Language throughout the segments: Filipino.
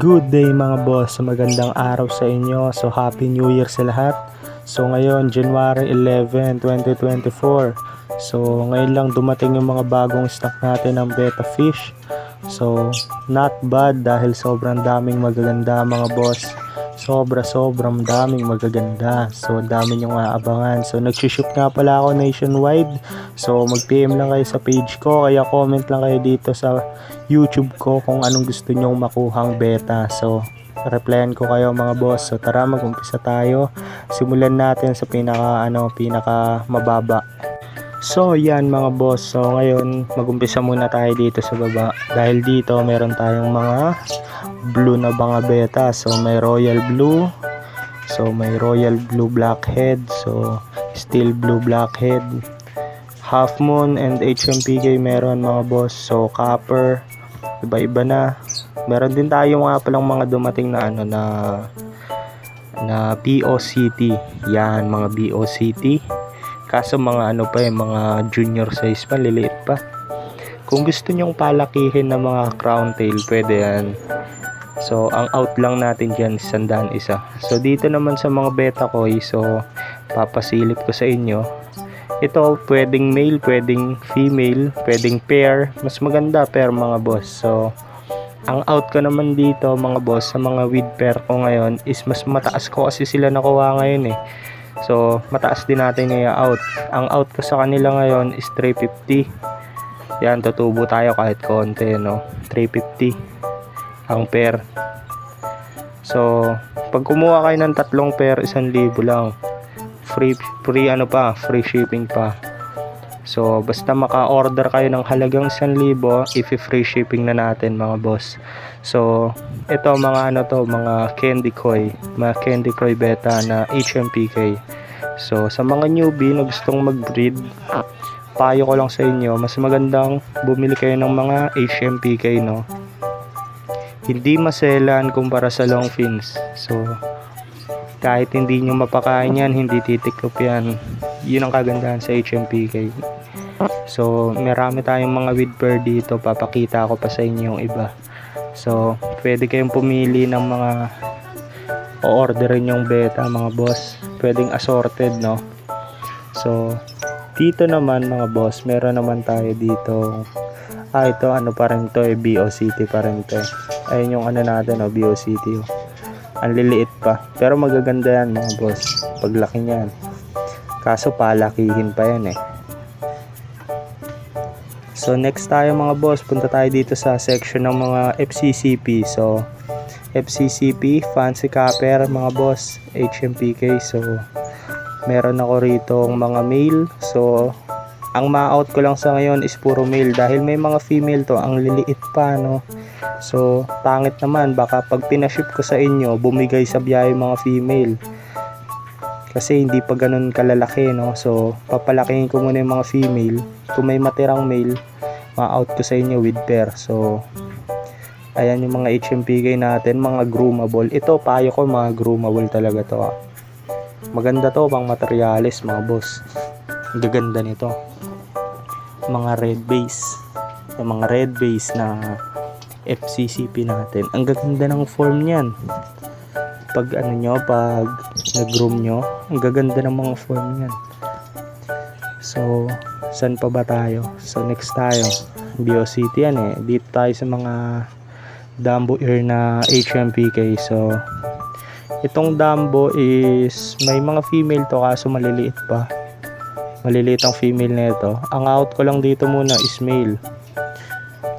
Good day mga boss, magandang araw sa inyo. So Happy New Year sa lahat. So ngayon January 11, 2024. So ngayon lang dumating yung mga bagong stock natin ng betta fish. So not bad dahil sobrang daming magaganda mga boss. Sobrang daming magaganda. So dami nyong aabangan. So nag-ship nga pala ako nationwide. So mag-PM lang kayo sa page ko, kaya comment lang kayo dito sa YouTube ko kung anong gusto nyong makuhang beta. So replyan ko kayo mga boss. So tara, mag-umpisa tayo. Simulan natin sa pinaka mababa. So yan mga boss. So ngayon mag-umpisa muna tayo dito sa baba. Dahil dito meron tayong mga blue na mga beta. So may royal blue. So may royal blue blackhead. So steel blue blackhead. Half moon and HMPK meron mga boss. So copper, iba-iba na. Meron din tayo nga palang mga dumating na na BOCT. Yan, mga BOCT. Kaso mga mga junior size pa, liliit pa. Kung gusto nyong palakihin ng mga crown tail, pwede yan. So ang out lang natin dyan 100 isa. So dito naman sa mga beta koi, so papasilip ko sa inyo. Ito pwedeng male, pwedeng female, pwedeng pair. Mas maganda pair mga boss. So ang out ko naman dito mga boss sa mga with pair ko ngayon is mas mataas ko kasi sila nakuha ngayon eh. So mataas din natin yung out. Ang out ko sa kanila ngayon is 350. Yan, tutubo tayo kahit konti, no? 350 ang pair. So pag kumuha kayo ng tatlong pair, 1,000 lang. Free shipping pa. So basta maka-order kayo ng halagang 1,000, i-free shipping na natin mga boss. So ito mga mga candy koi beta na HMPK. So sa mga newbie na gustong mag-breed, payo ko lang sa inyo, mas magandang bumili kayo ng mga HMPK, no? Hindi maselan kumpara sa long fins. So kahit hindi nyo mapakain yan, hindi titiklop yan. Yun ang kagandahan sa HMPK. So marami tayong mga with pair dito, papakita ko pa sa inyo yung iba. So pwede kayong pumili ng mga o-orderin yung beta mga boss. Pwedeng assorted, no? So dito naman mga boss, meron naman tayo dito. Ito pa rin to, BOCT pa rin to. Ayun yung natin, BOCT. Ang liliit pa, pero magaganda yan mga boss paglaki niyan. Kaso palakihin pa yan eh. So next tayo mga boss, punta tayo dito sa section ng mga FCCP. So FCCP, fancy copper mga boss, HMPK. So meron ako rito mga male. So ang ma-out ko lang sa ngayon is puro male dahil may mga female to, ang liliit pa, no? So pangit naman, baka pag pinaship ko sa inyo bumigay sa biyahe mga female kasi hindi pa ganun kalalaki, no? So papalakihin ko muna yung mga female. Kung may matirang male, ma-out ko sa inyo with pair. So ayan yung mga HMPK natin, mga groomable. Ito payo ko, mga groomable talaga to. Maganda to pang materialis mga boss. Gaganda nito. Mga red base. Yung mga red base na FCCP natin. Ang gaganda ng form niyan. Pag pag nag-groom nyo, ang gaganda ng mga form niyan. So saan pa ba tayo? So next tayo, BOCT yan eh. Dito tayo sa mga Dumbo ear na HMPK. So itong Dumbo is may mga female to, kaso maliliit pa. Maliliit ang female nito. Ang out ko lang dito muna is male.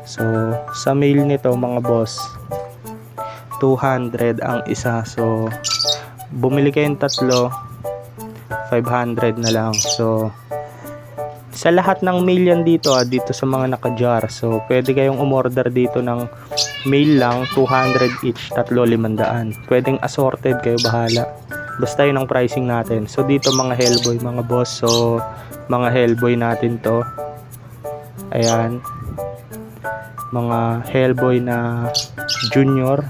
So sa male nito mga boss, 200 ang isa. So bumili kayong tatlo, 500 na lang. So sa lahat ng male yan dito, dito sa mga naka-jar. So pwede kayong umorder dito ng male lang, 200 each, tatlo 500. Pwedeng assorted, kayo bahala. Basta yun ang pricing natin. So dito mga hellboy mga boss. So mga hellboy natin to. Ayan. Mga hellboy na junior.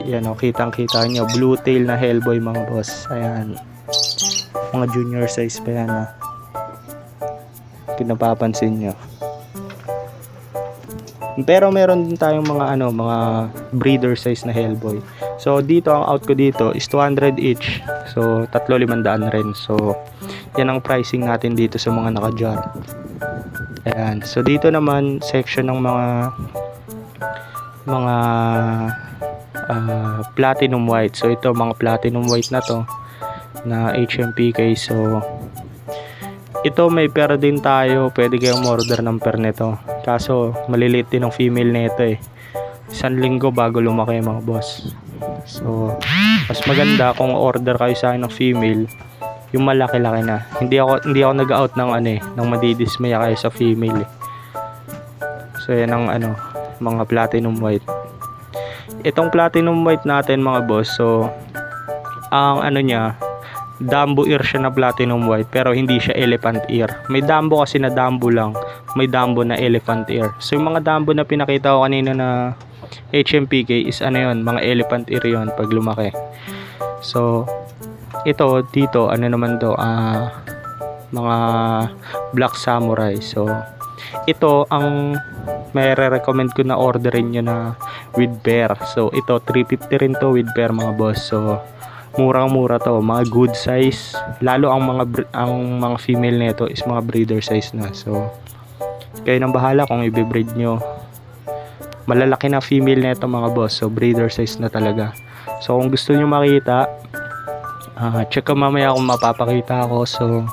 Yan o, kitang-kita nyo. Blue tail na hellboy mga boss. Ayan. Mga junior size pa yan ha. Kung napapansin nyo. Pero meron din tayong mga mga breeder size na Hellboy. So dito ang out ko dito is 200 each. So 3,500 rin. So yan ang pricing natin dito sa mga naka-jar. Ayan. So dito naman section ng mga platinum white. So ito mga platinum white na to na HMPK. So ito may pair din tayo, pwede kayong order ng pair nito. Kaso maliliit din ang female nito eh. 1 linggo bago lumaki mga boss. So mas maganda kung order kayo sa akin ng female, yung malaki-laki na. Hindi ako nag-out ng ng madidismaya kayo sa female eh. So yan ang mga platinum white. Itong platinum white natin mga boss, so ang niya, Dumbo ear siya na platinum white, pero hindi siya elephant ear. May Dumbo kasi na Dumbo lang, may Dumbo na elephant ear. So yung mga Dumbo na pinakita ko kanina na HMPK is yun, mga elephant ear yun pag lumaki. So ito dito naman to, mga black samurai. So ito ang may recommend ko na orderin nyo na with pair. So ito 350 rin to with pair mga boss. So murang-mura to, mga good size. Lalo ang mga female nito is mga breeder size na. So kayo nang bahala kung i-breed nyo. Malalaki na female nito mga boss. So breeder size na talaga. So kung gusto nyo makita, check ko mamaya kung mapapakita ako. So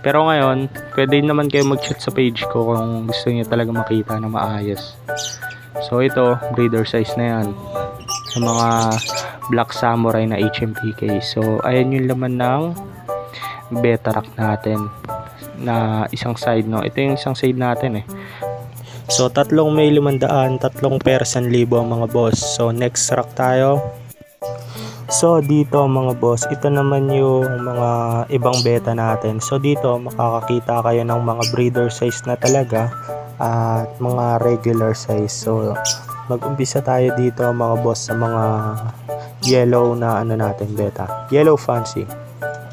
pero ngayon, pwede naman kayo mag-chat sa page ko kung gusto niyo talaga makita na maayos. So ito, breeder size na yan. Sa mga black samurai na HMPK. So ayan yung laman ng beta rack natin na isang side, no. Ito yung isang side natin eh. So tatlong may 500, tatlong pair 1,000 mga boss. So next rack tayo. So dito mga boss, ito naman yung mga ibang beta natin. So dito makakakita kayo ng mga breeder size na talaga at mga regular size. So mag-umpisa tayo dito mga boss sa mga yellow na natin beta. Yellow fancy.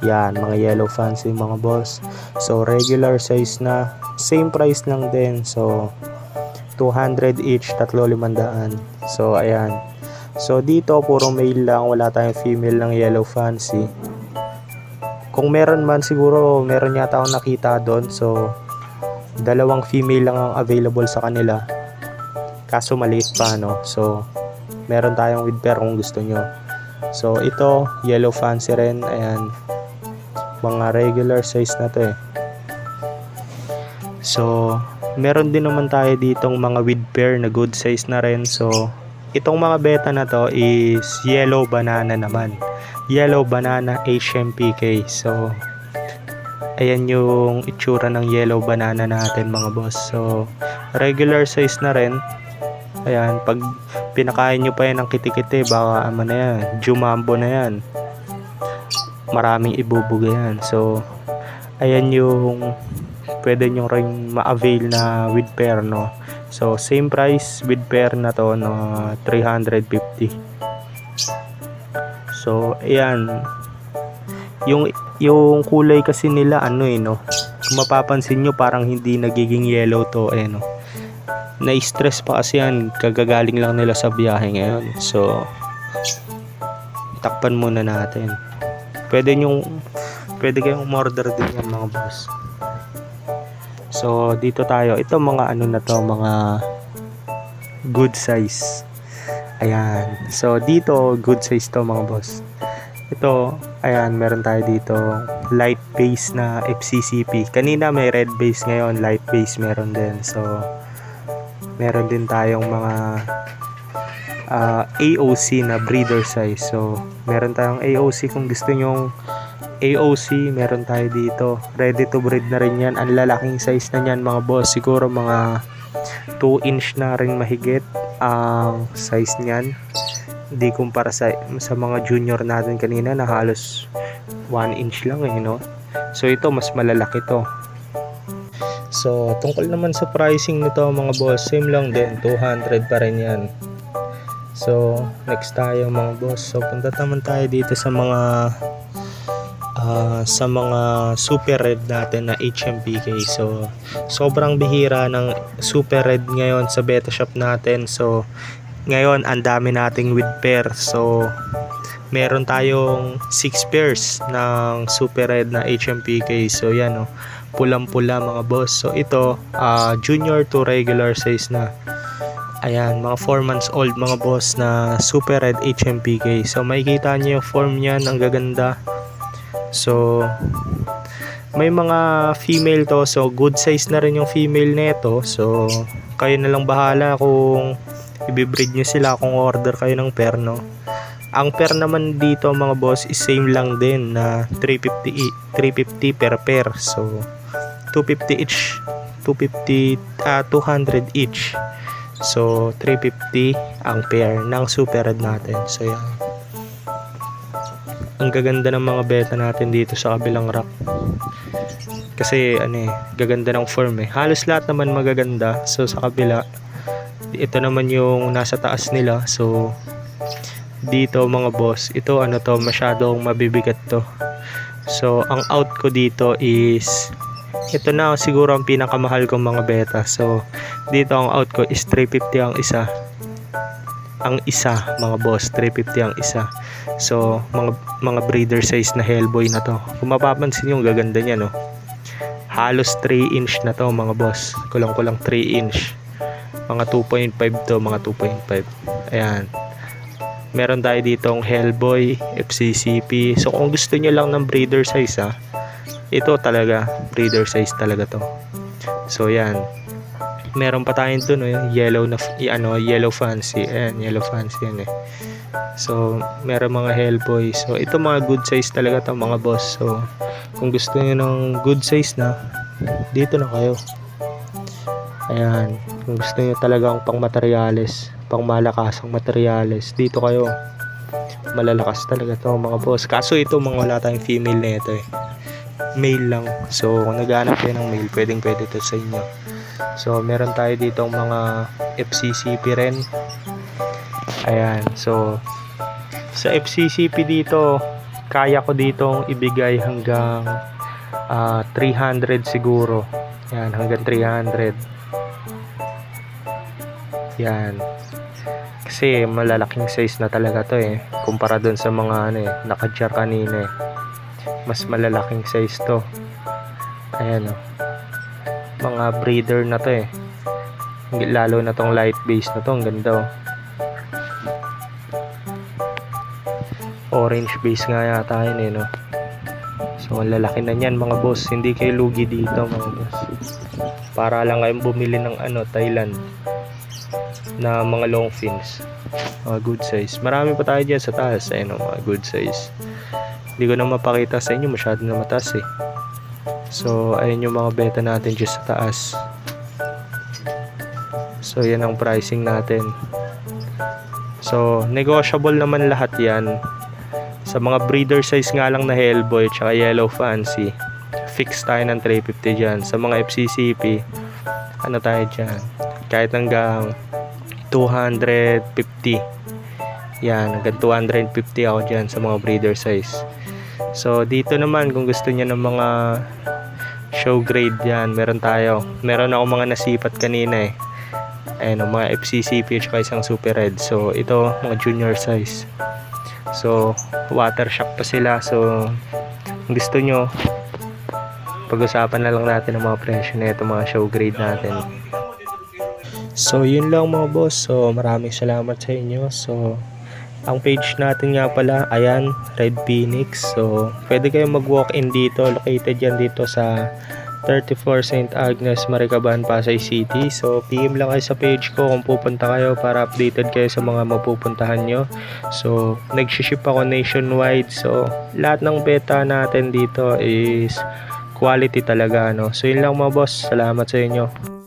Yan, mga yellow fancy mga boss. So regular size na, same price lang din. So 200 each, 3,500. So ayan. So dito puro male lang, wala tayong female ng yellow fancy. Kung meron man siguro, meron yata akong nakita doon. So dalawang female lang ang available sa kanila. Kaso maliit pa, no. So meron tayong with pair kung gusto nyo. So ito yellow fancy rin. Ayan, mga regular size na to eh. So meron din naman tayo ditong mga with pair na good size na rin. So itong mga beta na to is yellow banana naman. Yellow banana HMPK. So ayan yung itsura ng yellow banana natin mga boss. So regular size na rin. Ayan, pag pinakain nyo pa yan ng kitikite, baka na yan, jumambo na yan. Maraming ibubuga yan. So ayan yung pwede nyo rin ma-avail na with pair, no. So same price with pair na to, no, 350. So ayan, yung kulay kasi nila no. Kung mapapansin nyo parang hindi nagiging yellow to no. Na-stress pa kasi yan, kagagaling lang nila sa biyahe ngayon. So takpan muna natin. Pwede kayong umorder din yan mga boss. So dito tayo, ito mga na to, mga good size. Ayan, so dito good size to mga boss. Ito, ayan, meron tayo dito light base na FCCP. Kanina may red base, ngayon light base meron din. So meron din tayong mga AOC na breeder size. So meron tayong AOC, kung gusto nyong AOC, meron tayo dito. Ready to breed na rin yan. Ang lalaking size na yan mga boss. Siguro mga 2 inch na rin mahigit ang size niyan. Hindi kumpara sa mga junior natin kanina na halos 1 inch lang no. So ito mas malalaki to. So tungkol naman sa pricing nito mga boss, same lang din, 200 pa rin yan. So next tayo mga boss. So punta naman tayo dito sa mga sa mga super red natin na HMPK. So sobrang bihira ng super red ngayon sa beta shop natin. So ngayon ang dami nating with pair. So meron tayong 6 pairs ng super red na HMPK. So yan, pulang pula mga boss. So ito junior to regular size na. Ayan, mga 4 months old mga boss na super red HMPK. So makikita nyo yung form niyan, ang gaganda. So may mga female to, so good size na rin yung female nito. So kayo na lang bahala kung i-breed nyo sila, kung order kayo ng pair, no. Ang pair naman dito mga boss is same lang din na 350 per pair. So 250 each, 200 each. So 350 ang pair ng super red natin. So yan, ang gaganda ng mga beta natin dito sa kabilang rack. Kasi gaganda ng form halos lahat naman magaganda. So sa kabila, ito naman yung nasa taas nila. So dito mga boss, ito to, masyadong mabibigat to. So ang out ko dito is ito na siguro ang pinakamahal kong mga beta. So dito ang out ko is 350 ang isa. Ang isa mga boss, 350 ang isa. So mga breeder size na Hellboy na to. Kung mapapansin yung gaganda niya, no. Halos 3 inch na to mga boss. Kulang-kulang 3 inch. Mga 2.5 to, mga 2.5. Ayan. Meron tayo ditong Hellboy, FCCP. So kung gusto niyo lang ng breeder size, ito talaga breeder size talaga to. So yan, meron pa tayong dun yellow na yellow fancy. Ayan, yellow fancy yan So meron mga Hellboy. So ito mga good size talaga to mga boss. So kung gusto niyo ng good size na, dito na kayo. Ayan, kung gusto niyo talagang pang materyales, pang malakasang materyales, dito kayo. Malalakas talaga to mga boss. Kaso ito mga wala tayong female nito male lang. So kung naghahanap kayo ng male, pwede to sa inyo. So meron tayo dito mga FCCP rin. Ayan, so sa FCCP dito, kaya ko ditong ibigay hanggang 300 siguro. Yan, hanggang 300. Yan, kasi malalaking size na talaga to kumpara dun sa mga naka-jar kanina mas malalaking size to. Ayan mga breeder na to lalo na tong light base na to, ang ganda orange base nga yata yun no. So ang lalaki na yan mga boss, hindi kayo lugi dito mga boss. Para lang kayong bumili ng Thailand na mga long fins, mga good size. Marami pa tayo dyan sa taas mga good size. Hindi ko na mapakita sa inyo, masyado na mataas So ayun yung mga beta natin dyan sa taas. So yan ang pricing natin. So negotiable naman lahat yan. Sa mga breeder size nga lang na Hellboy tsaka yellow fancy, fix tayo ng 350 dyan. Sa mga FCCP, tayo dyan, kahit hanggang 250. Yan, hanggang 250 ako dyan sa mga breeder size. So dito naman, kung gusto niyo ng mga show grade, yan, meron ako mga nasipat kanina Ayan, mga FCCP tsaka isang super red. So ito mga junior size. So water shock pa sila. So kung gusto nyo, pag-usapan na lang natin ang mga presyo na ito, mga show grade natin. So yun lang mga boss. So maraming salamat sa inyo. So ang page natin nga pala, ayan, Red Phoenix. So pwede kayong mag-walk-in dito. Located yan dito sa 34 St. Agnes, Maricaban, Pasay City. So PM lang kayo sa page ko kung pupunta kayo para updated kayo sa mga mapupuntahan nyo. So nag-ship ako nationwide. So lahat ng beta natin dito is quality talaga So yun lang mga boss. Salamat sa inyo.